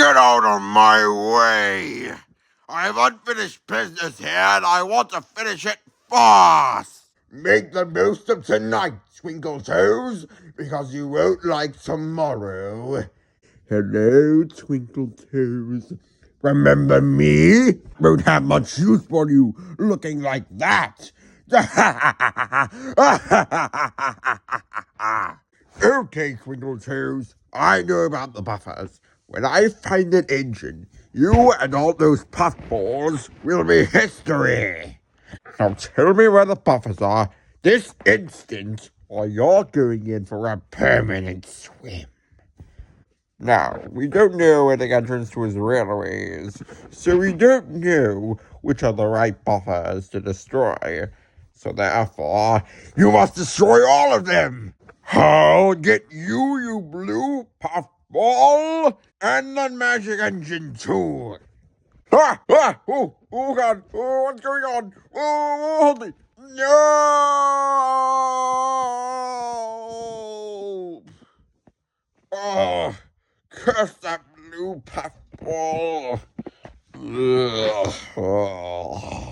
Get out of my way! I have unfinished business here and I want to finish it fast! Make the most of tonight, Twinkletoes, because you won't like tomorrow. Hello, Twinkletoes. Remember me? Won't have much use for you looking like that. Okay, Twinkletoes, I know about the buffers. When I find an engine, you and all those puffballs will be history. Now tell me where the buffers are this instant, or you're going in for a permanent swim. Now, we don't know where the entrance to his railway is, so we don't know which are the right buffers to destroy. So therefore, you must destroy all of them! I'll get you, you blue puffball, and the magic engine too! Oh God, oh, what's going on? Oh, hold me! No! Oh, curse that blue puffball! Ugh. Oh.